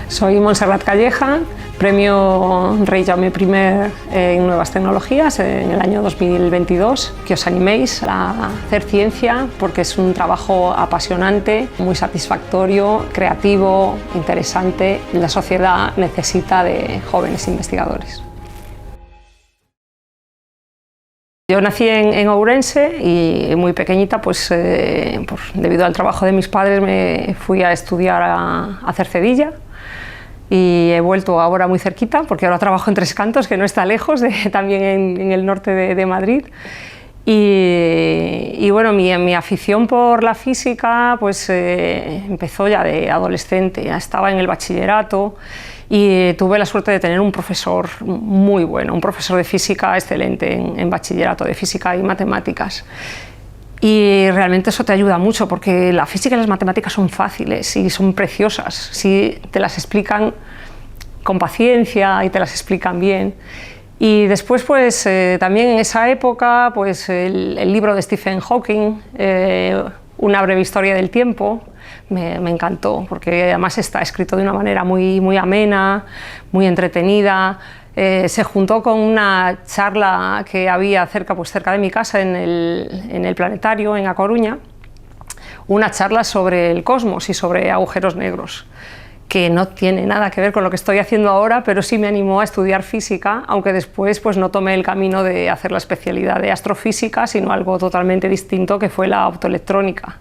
Soy Montserrat Calleja, premio Rei Jaume I en Nuevas Tecnologías en el año 2022. Que os animéis a hacer ciencia porque es un trabajo apasionante, muy satisfactorio, creativo, interesante. La sociedad necesita de jóvenes investigadores. Yo nací en Ourense y muy pequeñita, pues debido al trabajo de mis padres me fui a estudiar a Cercedilla y he vuelto ahora muy cerquita porque ahora trabajo en Tres Cantos, que no está lejos, también en el norte de Madrid. Y bueno, mi afición por la física pues empezó ya de adolescente, ya estaba en el bachillerato y tuve la suerte de tener un profesor muy bueno, un profesor de física excelente en bachillerato, de física y matemáticas. Y realmente eso te ayuda mucho porque la física y las matemáticas son fáciles y son preciosas si te las explican con paciencia y te las explican bien. Y después pues también en esa época pues el libro de Stephen Hawking, Una breve historia del tiempo, me encantó porque además está escrito de una manera muy amena, muy entretenida. Se juntó con una charla que había cerca de mi casa en el planetario en A Coruña, una charla sobre el cosmos y sobre agujeros negros, que no tiene nada que ver con lo que estoy haciendo ahora, pero sí me animó a estudiar física, aunque después pues, no tomé el camino de hacer la especialidad de astrofísica, sino algo totalmente distinto, que fue la optoelectrónica.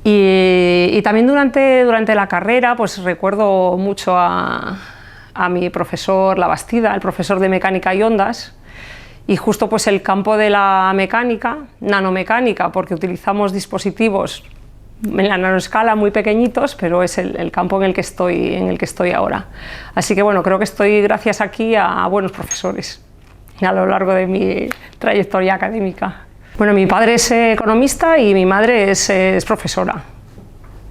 Y también durante la carrera pues, recuerdo mucho a mi profesor Labastida, el profesor de mecánica y ondas, y justo pues, el campo de la mecánica, nanomecánica, porque utilizamos dispositivos en la nanoescala muy pequeñitos, pero es el campo en el que estoy ahora. Así que bueno, creo que estoy gracias aquí a buenos profesores a lo largo de mi trayectoria académica. Bueno, mi padre es economista y mi madre es profesora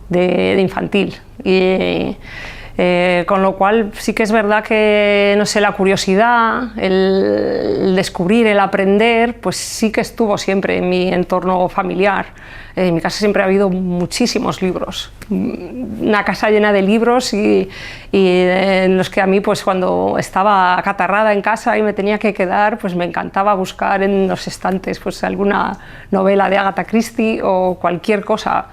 de infantil. Con lo cual sí que es verdad que, no sé, la curiosidad, el descubrir, el aprender, pues sí que estuvo siempre en mi entorno familiar. En mi casa siempre ha habido muchísimos libros, una casa llena de libros y en los que a mí pues cuando estaba acatarrada en casa y me tenía que quedar, pues me encantaba buscar en los estantes pues alguna novela de Agatha Christie o cualquier cosa.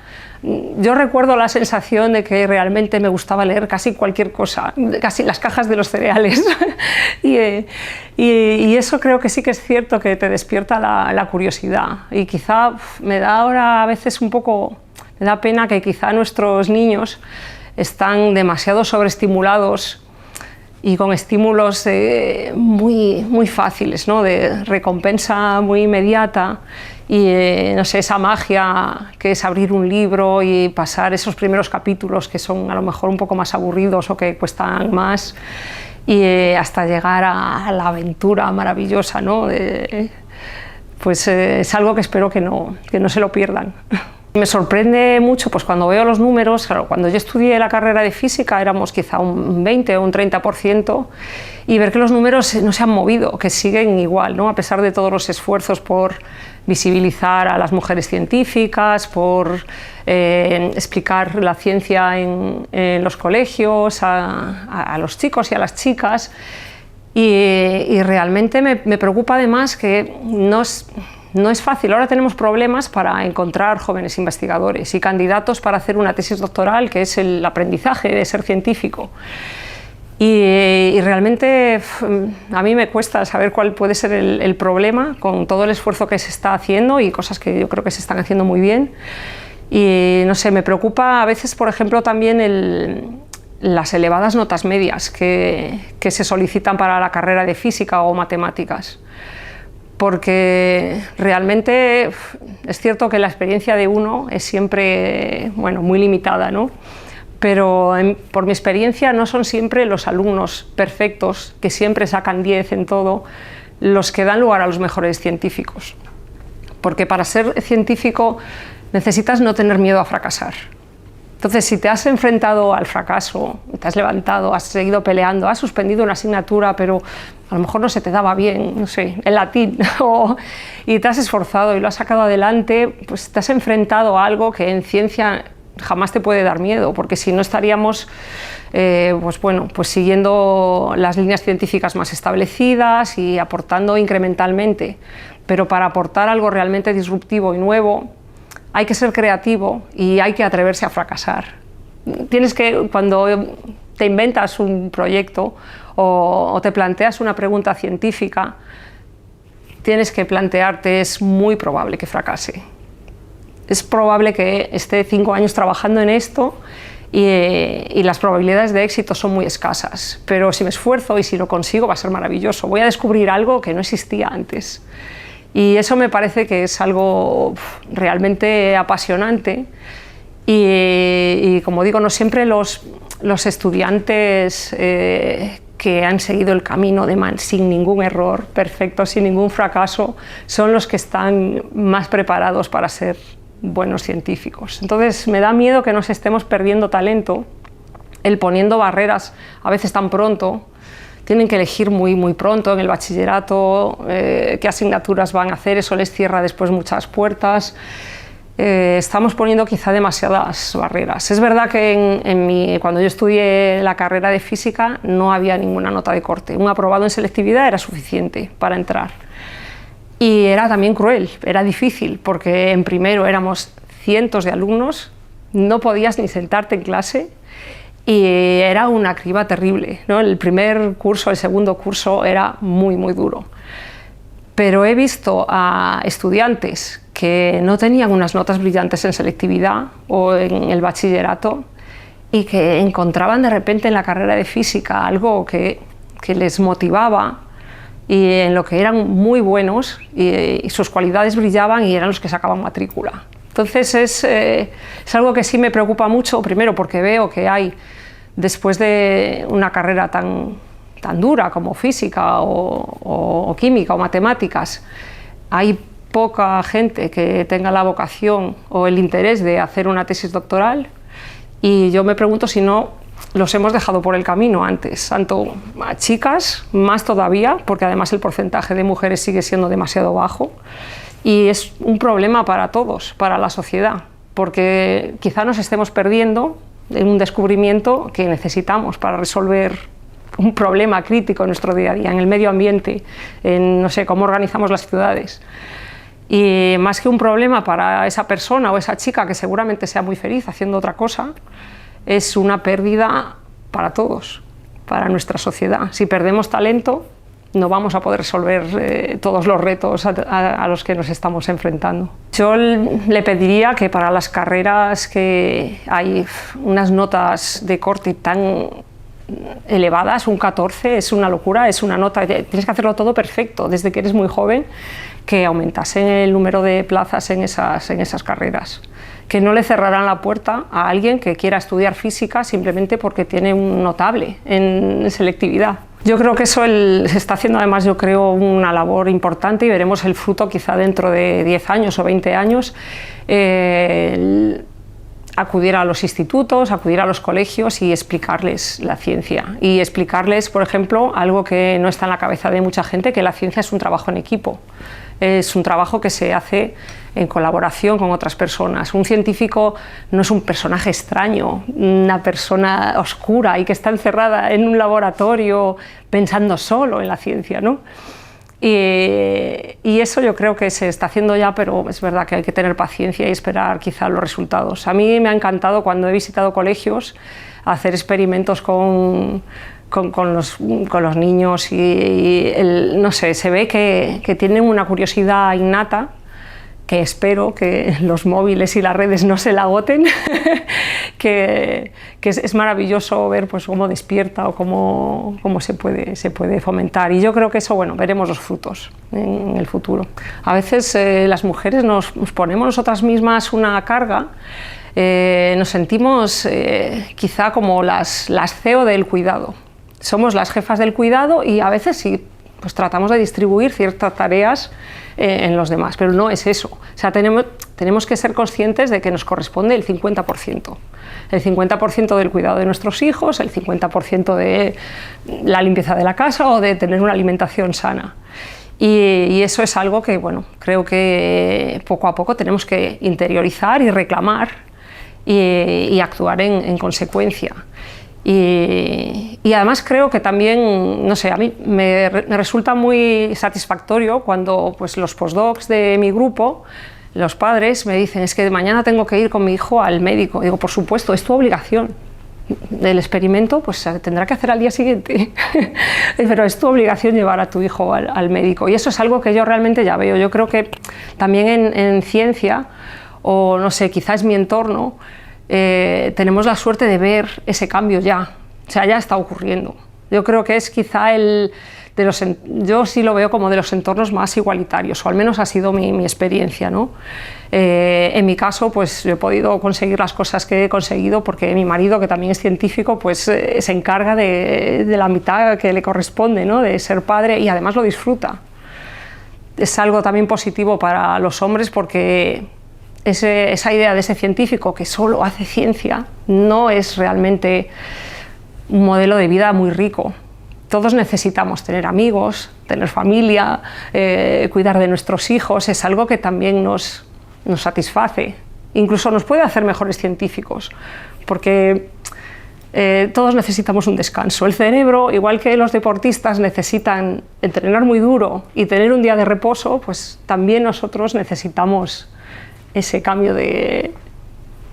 Yo recuerdo la sensación de que realmente me gustaba leer casi cualquier cosa, casi las cajas de los cereales. y eso creo que sí que es cierto, que te despierta la curiosidad. Y quizá me da ahora a veces un poco, me da pena que quizá nuestros niños están demasiado sobreestimulados y con estímulos muy fáciles, ¿no? De recompensa muy inmediata. Y no sé, esa magia que es abrir un libro y pasar esos primeros capítulos que son a lo mejor un poco más aburridos o que cuestan más, y hasta llegar a la aventura maravillosa, ¿no? Pues es algo que espero que no se lo pierdan. Me sorprende mucho pues, cuando veo los números. Claro, cuando yo estudié la carrera de física éramos quizá un 20 o un 30%, y ver que los números no se han movido, que siguen igual, ¿no? A pesar de todos los esfuerzos por visibilizar a las mujeres científicas, por explicar la ciencia en los colegios, a los chicos y a las chicas. Y realmente me preocupa además que no es fácil. Ahora tenemos problemas para encontrar jóvenes investigadores y candidatos para hacer una tesis doctoral, que es el aprendizaje de ser científico. Y realmente a mí me cuesta saber cuál puede ser el problema con todo el esfuerzo que se está haciendo y cosas que yo creo que se están haciendo muy bien. Y no sé, me preocupa a veces, por ejemplo, también las elevadas notas medias que se solicitan para la carrera de física o matemáticas. Porque realmente es cierto que la experiencia de uno es siempre, bueno, muy limitada, ¿no? Pero por mi experiencia no son siempre los alumnos perfectos, que siempre sacan 10 en todo, los que dan lugar a los mejores científicos. Porque para ser científico necesitas no tener miedo a fracasar. Entonces, si te has enfrentado al fracaso, te has levantado, has seguido peleando, has suspendido una asignatura, pero a lo mejor no se te daba bien, no sé, el latín, y te has esforzado y lo has sacado adelante, pues te has enfrentado a algo que en ciencia jamás te puede dar miedo, porque si no estaríamos pues siguiendo las líneas científicas más establecidas y aportando incrementalmente. Pero para aportar algo realmente disruptivo y nuevo hay que ser creativo y hay que atreverse a fracasar. Cuando te inventas un proyecto o te planteas una pregunta científica, tienes que plantearte, es muy probable que fracase. Es probable que esté 5 años trabajando en esto y las probabilidades de éxito son muy escasas, pero si me esfuerzo y si lo consigo va a ser maravilloso. Voy a descubrir algo que no existía antes. Y eso me parece que es algo realmente apasionante y como digo, no siempre los estudiantes que han seguido el camino sin ningún error, perfecto, sin ningún fracaso, son los que están más preparados para ser buenos científicos. Entonces me da miedo que nos estemos perdiendo talento, poniendo barreras a veces tan pronto. Tienen que elegir muy pronto en el bachillerato qué asignaturas van a hacer, eso les cierra después muchas puertas. Estamos poniendo quizá demasiadas barreras. Es verdad que cuando yo estudié la carrera de física no había ninguna nota de corte. Un aprobado en selectividad era suficiente para entrar. Y era también cruel, era difícil, porque en primero éramos cientos de alumnos, no podías ni sentarte en clase, y era una criba terrible, ¿no? El primer curso, el segundo curso era muy duro. Pero he visto a estudiantes que no tenían unas notas brillantes en selectividad o en el bachillerato y que encontraban de repente en la carrera de física algo que les motivaba y en lo que eran muy buenos y sus cualidades brillaban y eran los que sacaban matrícula. Entonces es algo que sí me preocupa mucho, primero porque veo que hay, después de una carrera tan dura como física o química o matemáticas, hay poca gente que tenga la vocación o el interés de hacer una tesis doctoral, y yo me pregunto si no los hemos dejado por el camino antes, tanto a chicas, más todavía, porque además el porcentaje de mujeres sigue siendo demasiado bajo, y es un problema para todos, para la sociedad, porque quizá nos estemos perdiendo en un descubrimiento que necesitamos para resolver un problema crítico en nuestro día a día, en el medio ambiente, en no sé, cómo organizamos las ciudades. Y más que un problema para esa persona o esa chica que seguramente sea muy feliz haciendo otra cosa, es una pérdida para todos, para nuestra sociedad. Si perdemos talento, no vamos a poder resolver todos los retos a los que nos estamos enfrentando. Yo le pediría que para las carreras que hay unas notas de corte tan elevadas, un 14 es una locura, es una nota, tienes que hacerlo todo perfecto desde que eres muy joven, que aumentasen el número de plazas en esas carreras, que no le cerrarán la puerta a alguien que quiera estudiar física simplemente porque tiene un notable en selectividad. Yo creo que eso se está haciendo, además, yo creo, una labor importante, y veremos el fruto quizá dentro de 10 años o 20 años. Acudir a los institutos, acudir a los colegios y explicarles la ciencia. Y explicarles, por ejemplo, algo que no está en la cabeza de mucha gente, que la ciencia es un trabajo en equipo. Es un trabajo que se hace en colaboración con otras personas. Un científico no es un personaje extraño, una persona oscura y que está encerrada en un laboratorio pensando solo en la ciencia, ¿no? Y eso yo creo que se está haciendo ya, pero es verdad que hay que tener paciencia y esperar quizá los resultados. A mí me ha encantado, cuando he visitado colegios, hacer experimentos con los niños y no sé, se ve que tienen una curiosidad innata, que espero que los móviles y las redes no se la agoten, que es maravilloso ver pues cómo despierta o cómo se puede fomentar, y yo creo que eso, bueno, veremos los frutos en el futuro. A veces las mujeres nos ponemos nosotras mismas una carga, nos sentimos quizá como las CEO del cuidado. Somos las jefas del cuidado y a veces sí, pues tratamos de distribuir ciertas tareas en los demás, pero no es eso. O sea, tenemos que ser conscientes de que nos corresponde el 50%. El 50% del cuidado de nuestros hijos, el 50% de la limpieza de la casa o de tener una alimentación sana. Y eso es algo que, bueno, creo que poco a poco tenemos que interiorizar y reclamar, y actuar en consecuencia. Y además creo que también, no sé, a mí me resulta muy satisfactorio cuando pues, los postdocs de mi grupo, los padres, me dicen, es que mañana tengo que ir con mi hijo al médico. Digo, por supuesto, es tu obligación. El experimento pues se tendrá que hacer al día siguiente, pero es tu obligación llevar a tu hijo al médico. Y eso es algo que yo realmente ya veo. Yo creo que también en ciencia, o no sé, quizás mi entorno, tenemos la suerte de ver ese cambio ya, o sea, ya está ocurriendo. Yo creo que es quizá yo sí lo veo como de los entornos más igualitarios, o al menos ha sido mi experiencia, ¿no? En mi caso, pues yo he podido conseguir las cosas que he conseguido porque mi marido, que también es científico, pues se encarga de la mitad que le corresponde, ¿no? De ser padre, y además lo disfruta. Es algo también positivo para los hombres porque esa idea de ese científico que solo hace ciencia no es realmente un modelo de vida muy rico. Todos necesitamos tener amigos, tener familia, cuidar de nuestros hijos. Es algo que también nos satisface. Incluso nos puede hacer mejores científicos, porque todos necesitamos un descanso. El cerebro, igual que los deportistas necesitan entrenar muy duro y tener un día de reposo, pues también nosotros necesitamos ese cambio de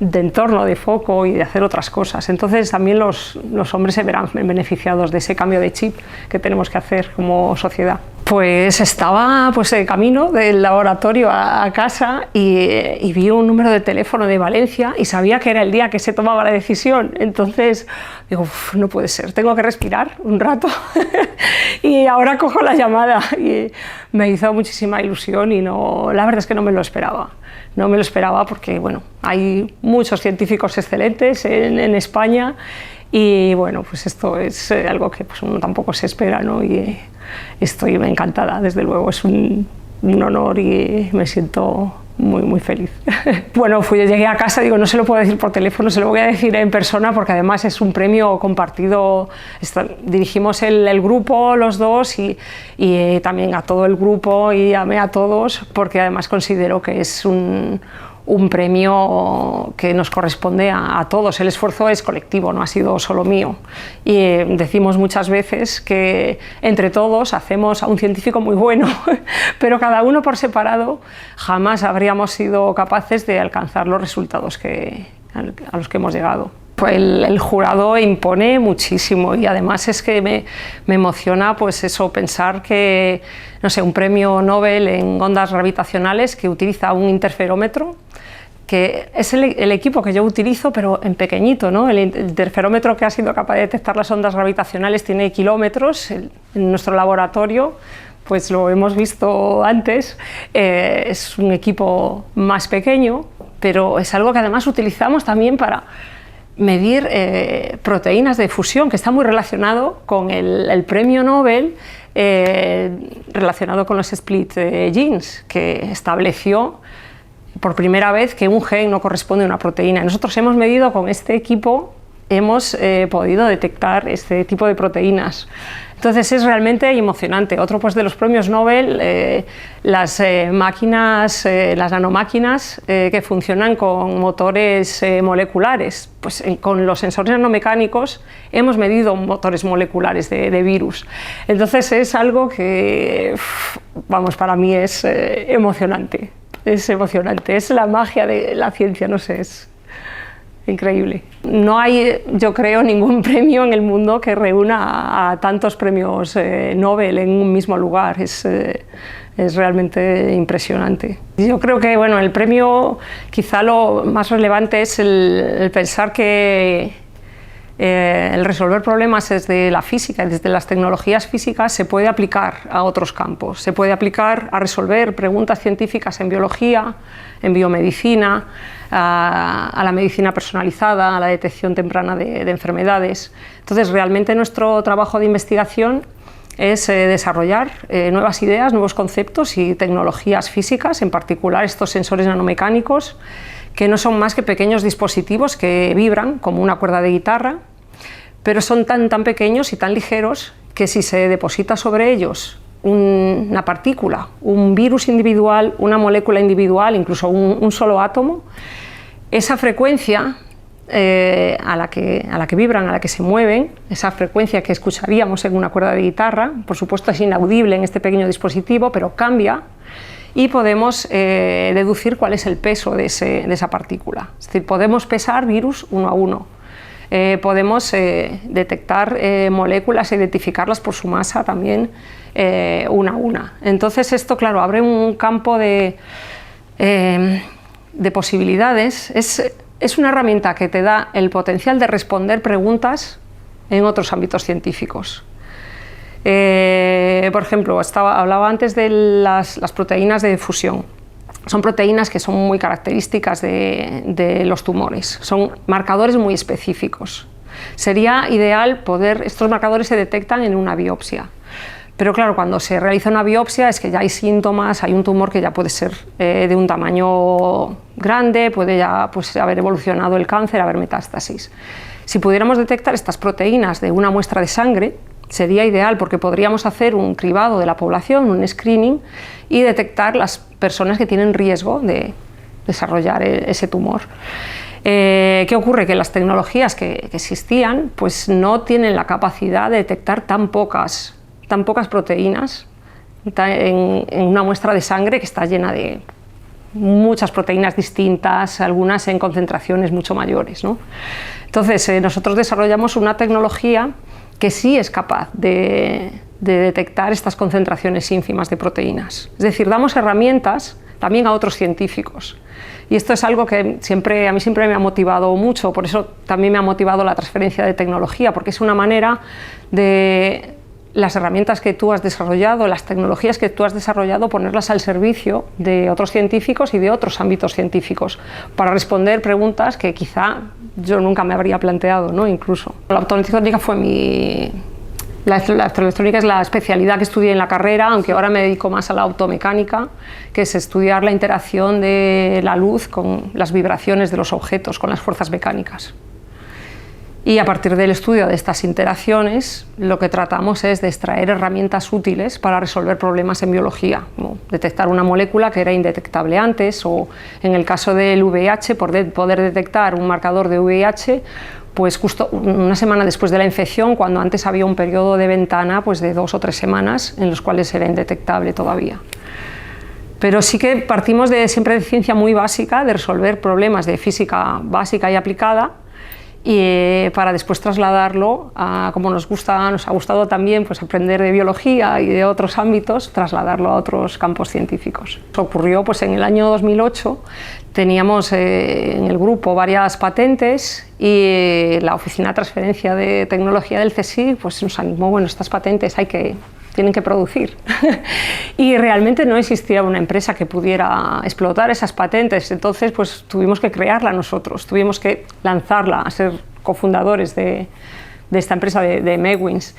entorno, de foco y de hacer otras cosas. Entonces también los hombres se verán beneficiados de ese cambio de chip que tenemos que hacer como sociedad. Pues estaba de camino del laboratorio a casa y vi un número de teléfono de Valencia y sabía que era el día que se tomaba la decisión. Entonces digo, no puede ser, tengo que respirar un rato y ahora cojo la llamada. Y me hizo muchísima ilusión y la verdad es que no me lo esperaba. No me lo esperaba porque bueno, hay muchos científicos excelentes en España y bueno, pues esto es algo que pues uno tampoco se espera, ¿no? Y estoy encantada, desde luego, es un honor y me siento muy feliz. Bueno, llegué a casa, digo, no se lo puedo decir por teléfono, se lo voy a decir en persona porque además es un premio compartido. Dirigimos el grupo los dos y también a todo el grupo y llamé a todos porque además considero que es un premio que nos corresponde a todos. El esfuerzo es colectivo, no ha sido solo mío. Y decimos muchas veces que entre todos hacemos a un científico muy bueno, pero cada uno por separado jamás habríamos sido capaces de alcanzar los resultados a los que hemos llegado. El jurado impone muchísimo y además es que me emociona pues eso, pensar que, no sé, un premio Nobel en ondas gravitacionales que utiliza un interferómetro, que es el equipo que yo utilizo, pero en pequeñito, ¿no? El interferómetro que ha sido capaz de detectar las ondas gravitacionales tiene kilómetros. En nuestro laboratorio, pues lo hemos visto antes, es un equipo más pequeño, pero es algo que además utilizamos también para medir proteínas de fusión, que está muy relacionado con el premio Nobel, relacionado con los split genes, que estableció por primera vez que un gen no corresponde a una proteína. Nosotros hemos medido con este equipo, hemos podido detectar este tipo de proteínas. Entonces es realmente emocionante. Otro pues, de los premios Nobel, las máquinas, las nanomáquinas que funcionan con motores moleculares. Pues con los sensores nanomecánicos hemos medido motores moleculares de virus. Entonces es algo que, vamos, para mí es emocionante. Es emocionante, es la magia de la ciencia, no sé, es increíble. No hay, yo creo, ningún premio en el mundo que reúna a tantos premios Nobel en un mismo lugar. Es realmente impresionante. Yo creo que bueno, el premio, quizá lo más relevante es el pensar que el resolver problemas desde la física y desde las tecnologías físicas se puede aplicar a otros campos. Se puede aplicar a resolver preguntas científicas en biología, en biomedicina, a la medicina personalizada, a la detección temprana de enfermedades. Entonces, realmente nuestro trabajo de investigación es desarrollar nuevas ideas, nuevos conceptos y tecnologías físicas, en particular estos sensores nanomecánicos, que no son más que pequeños dispositivos que vibran como una cuerda de guitarra, pero son tan pequeños y tan ligeros que si se deposita sobre ellos una partícula, un virus individual, una molécula individual, incluso un solo átomo, Esa frecuencia a la que vibran, a la que se mueven, esa frecuencia que escucharíamos en una cuerda de guitarra, por supuesto es inaudible en este pequeño dispositivo, pero cambia y podemos deducir cuál es el peso de esa partícula. Es decir, podemos pesar virus uno a uno, podemos detectar moléculas e identificarlas por su masa también una a una. Entonces esto, claro, abre un campo de posibilidades. Es una herramienta que te da el potencial de responder preguntas en otros ámbitos científicos. Por ejemplo, hablaba antes de las proteínas de fusión. Son proteínas que son muy características de los tumores, son marcadores muy específicos. Sería ideal estos marcadores se detectan en una biopsia. Pero claro, cuando se realiza una biopsia es que ya hay síntomas, hay un tumor que ya puede ser de un tamaño grande, puede ya haber evolucionado el cáncer, haber metástasis. Si pudiéramos detectar estas proteínas de una muestra de sangre, sería ideal porque podríamos hacer un cribado de la población, un screening, y detectar las personas que tienen riesgo de desarrollar ese tumor. ¿Qué ocurre? Que las tecnologías que existían pues no tienen la capacidad de detectar tan pocas proteínas en una muestra de sangre que está llena de muchas proteínas distintas, algunas en concentraciones mucho mayores, ¿no? Entonces, nosotros desarrollamos una tecnología que sí es capaz de detectar estas concentraciones ínfimas de proteínas. Es decir, damos herramientas también a otros científicos. Y esto es algo que a mí siempre me ha motivado mucho, por eso también me ha motivado la transferencia de tecnología, porque es una manera de las herramientas que tú has desarrollado, las tecnologías que tú has desarrollado, ponerlas al servicio de otros científicos y de otros ámbitos científicos para responder preguntas que quizá yo nunca me habría planteado, ¿no? Incluso. La optoelectrónica fue la optoelectrónica es la especialidad que estudié en la carrera, aunque ahora me dedico más a la optomecánica, que es estudiar la interacción de la luz con las vibraciones de los objetos, con las fuerzas mecánicas. Y a partir del estudio de estas interacciones, lo que tratamos es de extraer herramientas útiles para resolver problemas en biología, como detectar una molécula que era indetectable antes, o en el caso del VIH, poder detectar un marcador de VIH, pues justo una semana después de la infección, cuando antes había un periodo de ventana pues de 2 o 3 semanas en los cuales era indetectable todavía. Pero sí que partimos siempre de ciencia muy básica, de resolver problemas de física básica y aplicada, y para después trasladarlo a, como nos ha gustado también pues aprender de biología y de otros ámbitos, trasladarlo a otros campos científicos. Ocurrió pues en el año 2008, teníamos en el grupo varias patentes y la Oficina de Transferencia de Tecnología del CSIC pues nos animó, bueno, estas patentes tienen que producir. Y realmente no existía una empresa que pudiera explotar esas patentes, entonces pues tuvimos que crearla nosotros, tuvimos que lanzarla, a ser cofundadores de esta empresa de Megwins.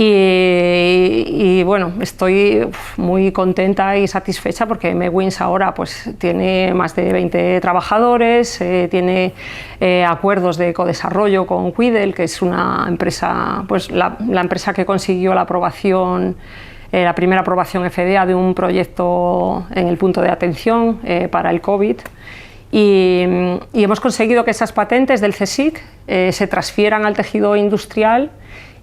Y bueno, estoy muy contenta y satisfecha porque Megwins ahora pues tiene más de 20 trabajadores, tiene acuerdos de codesarrollo con Quidel, que es una empresa, pues la empresa que consiguió la aprobación, la primera aprobación FDA de un proyecto en el punto de atención para el COVID. Y hemos conseguido que esas patentes del CSIC se transfieran al tejido industrial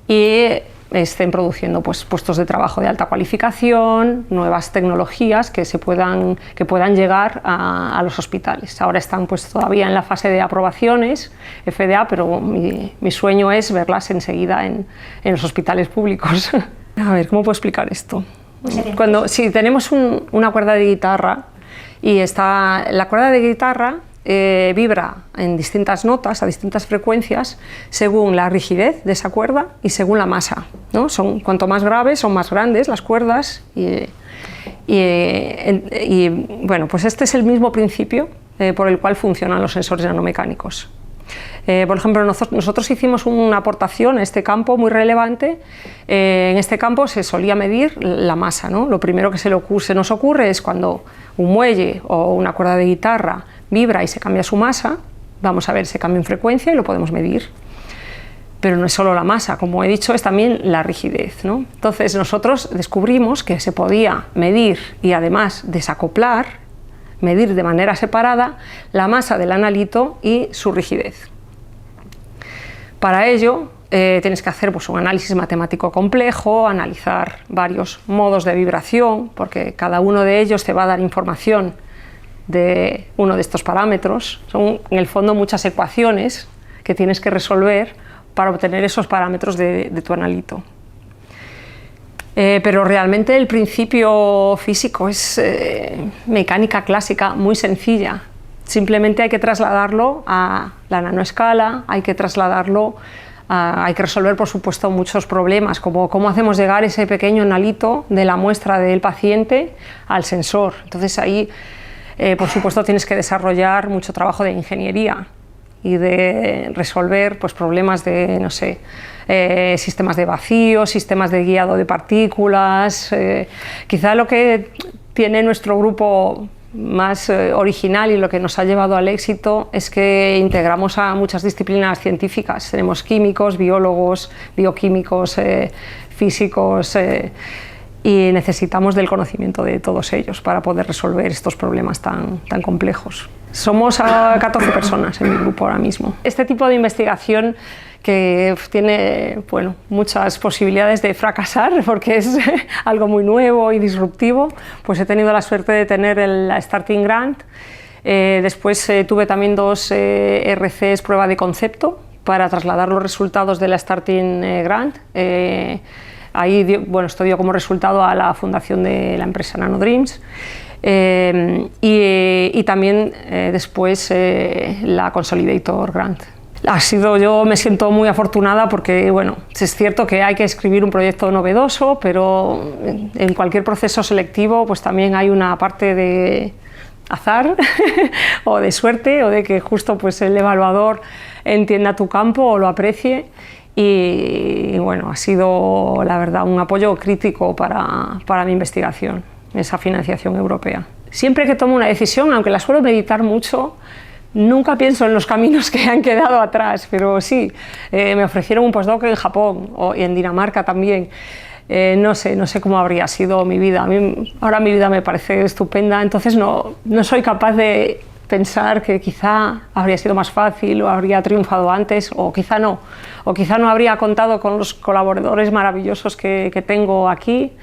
y estén produciendo pues, puestos de trabajo de alta cualificación, nuevas tecnologías que puedan llegar a los hospitales. Ahora están pues, todavía en la fase de aprobaciones FDA, pero mi sueño es verlas enseguida en los hospitales públicos. A ver, ¿cómo puedo explicar esto? Si tenemos una cuerda de guitarra y la cuerda de guitarra vibra en distintas notas, a distintas frecuencias, según la rigidez de esa cuerda y según la masa, ¿no? Cuanto más graves son más grandes las cuerdas y bueno, pues este es el mismo principio por el cual funcionan los sensores nanomecánicos. Por ejemplo, nosotros hicimos una aportación a este campo muy relevante. En este campo se solía medir la masa, ¿no? Lo primero que se nos ocurre es cuando un muelle o una cuerda de guitarra vibra y se cambia su masa, vamos a ver ese cambio en frecuencia y lo podemos medir. Pero no es solo la masa, como he dicho, es también la rigidez, ¿no? Entonces nosotros descubrimos que se podía medir y además desacoplar medir de manera separada la masa del analito y su rigidez. Para ello tienes que hacer pues, un análisis matemático complejo, analizar varios modos de vibración, porque cada uno de ellos te va a dar información de uno de estos parámetros. Son en el fondo muchas ecuaciones que tienes que resolver para obtener esos parámetros de tu analito. Pero realmente el principio físico es mecánica clásica muy sencilla. Simplemente hay que trasladarlo a la nanoescala, hay que trasladarlo hay que resolver, por supuesto, muchos problemas, como cómo hacemos llegar ese pequeño analito de la muestra del paciente al sensor. Entonces ahí, por supuesto, tienes que desarrollar mucho trabajo de ingeniería y de resolver pues, problemas de, no sé, sistemas de vacío, sistemas de guiado de partículas. Quizá lo que tiene nuestro grupo más original y lo que nos ha llevado al éxito es que integramos a muchas disciplinas científicas. Tenemos químicos, biólogos, bioquímicos, físicos y necesitamos del conocimiento de todos ellos para poder resolver estos problemas tan complejos. Somos 14 personas en mi grupo ahora mismo. Este tipo de investigación que tiene bueno, muchas posibilidades de fracasar porque es algo muy nuevo y disruptivo, pues he tenido la suerte de tener el Starting Grant. Después tuve también 2 RCs prueba de concepto para trasladar los resultados de la Starting Grant. Ahí bueno, esto dio como resultado a la fundación de la empresa NanoDreams. Y también después la Consolidator Grant. Yo me siento muy afortunada porque, bueno, es cierto que hay que escribir un proyecto novedoso, pero en cualquier proceso selectivo pues también hay una parte de azar o de suerte o de que justo pues el evaluador entienda tu campo o lo aprecie y bueno, ha sido la verdad un apoyo crítico para mi investigación, esa financiación europea. Siempre que tomo una decisión, aunque la suelo meditar mucho, nunca pienso en los caminos que han quedado atrás, pero sí, me ofrecieron un postdoc en Japón y en Dinamarca también. No sé cómo habría sido mi vida. Ahora mi vida me parece estupenda, entonces no soy capaz de pensar que quizá habría sido más fácil o habría triunfado antes, o quizá no habría contado con los colaboradores maravillosos que tengo aquí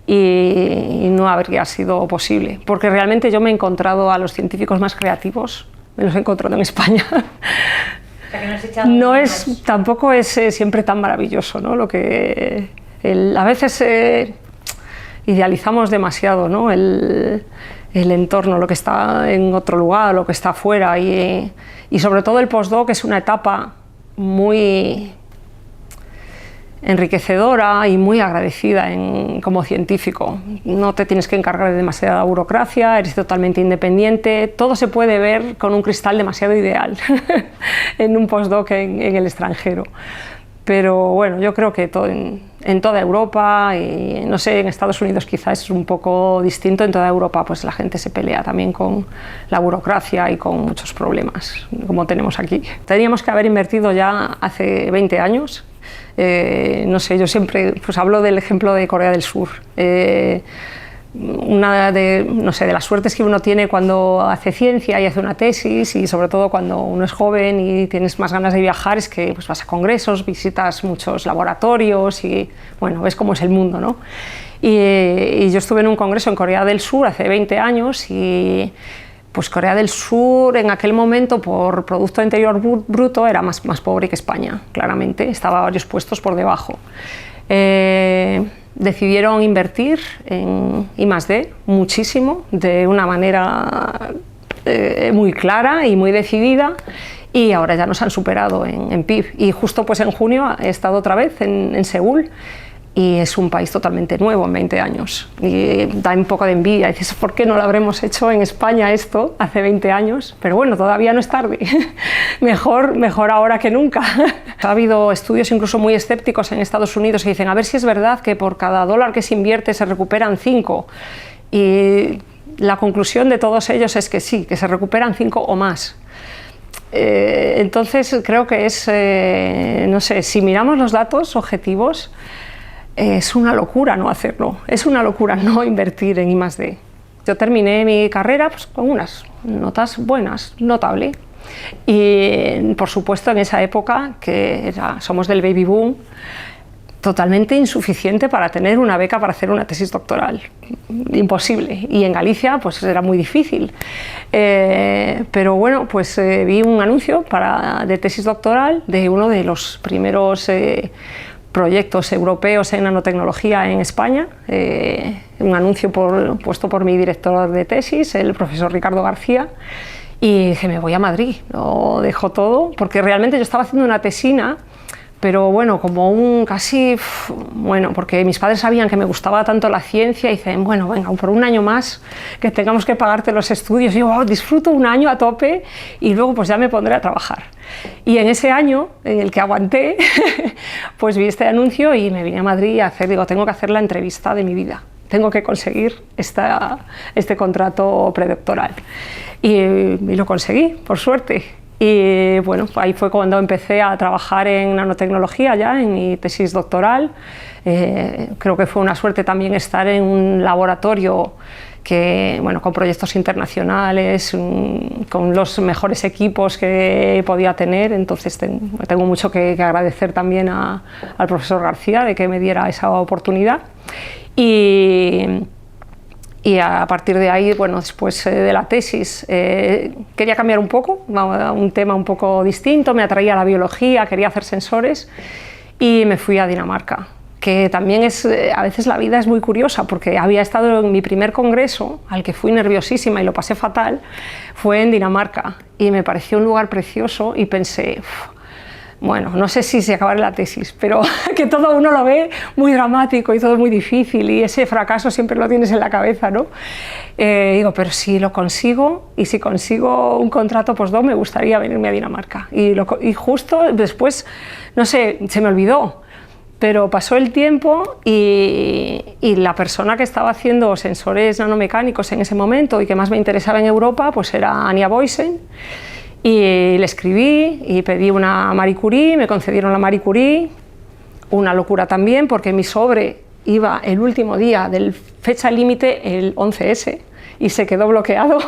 y no habría sido posible, porque realmente yo me he encontrado a los científicos más creativos. Me los he encontrado en España. O sea, que no tampoco es siempre tan maravilloso, ¿no? A veces idealizamos demasiado, ¿no? el entorno, lo que está en otro lugar, lo que está afuera y sobre todo el postdoc es una etapa muy enriquecedora y muy agradecida como científico. No te tienes que encargar de demasiada burocracia, eres totalmente independiente, todo se puede ver con un cristal demasiado ideal en un postdoc en el extranjero. Pero bueno, yo creo que en toda Europa y no sé, en Estados Unidos quizás es un poco distinto. En toda Europa pues la gente se pelea también con la burocracia y con muchos problemas, como tenemos aquí. Teníamos que haber invertido ya hace 20 años. No sé, yo siempre pues, hablo del ejemplo de Corea del Sur. Una de las suertes que uno tiene cuando hace ciencia y hace una tesis, y sobre todo cuando uno es joven y tienes más ganas de viajar, es que pues, vas a congresos, visitas muchos laboratorios y bueno, ves cómo es el mundo, ¿no? Y yo estuve en un congreso en Corea del Sur hace 20 años y pues Corea del Sur en aquel momento por Producto Interior Bruto era más pobre que España, claramente, estaba varios puestos por debajo. Decidieron invertir en I+D muchísimo, de una manera muy clara y muy decidida, y ahora ya nos han superado en PIB. Y justo pues en junio he estado otra vez en Seúl, y es un país totalmente nuevo en 20 años. Y da un poco de envidia, dices, ¿por qué no lo habremos hecho en España esto hace 20 años? Pero bueno, todavía no es tarde, mejor ahora que nunca. Ha habido estudios incluso muy escépticos en Estados Unidos que dicen, a ver si es verdad que por cada $1 que se invierte se recuperan 5. Y la conclusión de todos ellos es que sí, que se recuperan 5 o más. Entonces creo que es, no sé, si miramos los datos objetivos, es una locura no hacerlo, es una locura no invertir en I+D. Yo terminé mi carrera pues, con unas notas buenas, notable. Y por supuesto en esa época, somos del baby boom, totalmente insuficiente para tener una beca para hacer una tesis doctoral, imposible, y en Galicia pues era muy difícil, pero bueno, pues vi un anuncio de tesis doctoral de uno de los primeros proyectos europeos en nanotecnología en España, un anuncio puesto por mi director de tesis, el profesor Ricardo García, y dije, me voy a Madrid, lo dejo todo, porque realmente yo estaba haciendo una tesina, pero bueno, como porque mis padres sabían que me gustaba tanto la ciencia y dicen, bueno, venga, por un año más que tengamos que pagarte los estudios. Y yo, disfruto un año a tope y luego pues ya me pondré a trabajar. Y en ese año en el que aguanté, pues vi este anuncio y me vine a Madrid a tengo que hacer la entrevista de mi vida. Tengo que conseguir este contrato predoctoral. Y lo conseguí, por suerte. Y bueno, ahí fue cuando empecé a trabajar en nanotecnología ya, en mi tesis doctoral. Creo que fue una suerte también estar en un laboratorio con proyectos internacionales, con los mejores equipos que podía tener. Entonces tengo mucho que agradecer también al profesor García de que me diera esa oportunidad. Y a partir de ahí, bueno, después de la tesis, quería cambiar un poco, a un tema un poco distinto, me atraía la biología, quería hacer sensores y me fui a Dinamarca, que también a veces la vida es muy curiosa, porque había estado en mi primer congreso, al que fui nerviosísima y lo pasé fatal, fue en Dinamarca y me pareció un lugar precioso y pensé, bueno, no sé si se acabará la tesis, pero que todo uno lo ve muy dramático y todo muy difícil y ese fracaso siempre lo tienes en la cabeza, ¿no? Digo, pero si lo consigo y si consigo un contrato postdoc me gustaría venirme a Dinamarca. Y justo después, no sé, se me olvidó, pero pasó el tiempo y la persona que estaba haciendo sensores nanomecánicos en ese momento y que más me interesaba en Europa, pues era Anja Boysen. Y le escribí y pedí una Marie Curie, me concedieron la Marie Curie, una locura también porque mi sobre iba el último día del fecha límite, el 11S, y se quedó bloqueado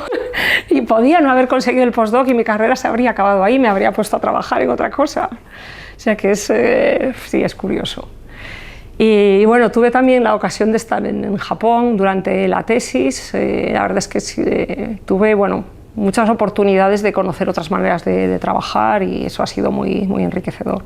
y podía no haber conseguido el postdoc y mi carrera se habría acabado ahí, me habría puesto a trabajar en otra cosa. O sea que sí, es curioso. Y bueno, tuve también la ocasión de estar en Japón durante la tesis, la verdad es que tuve, muchas oportunidades de conocer otras maneras de trabajar y eso ha sido muy enriquecedor.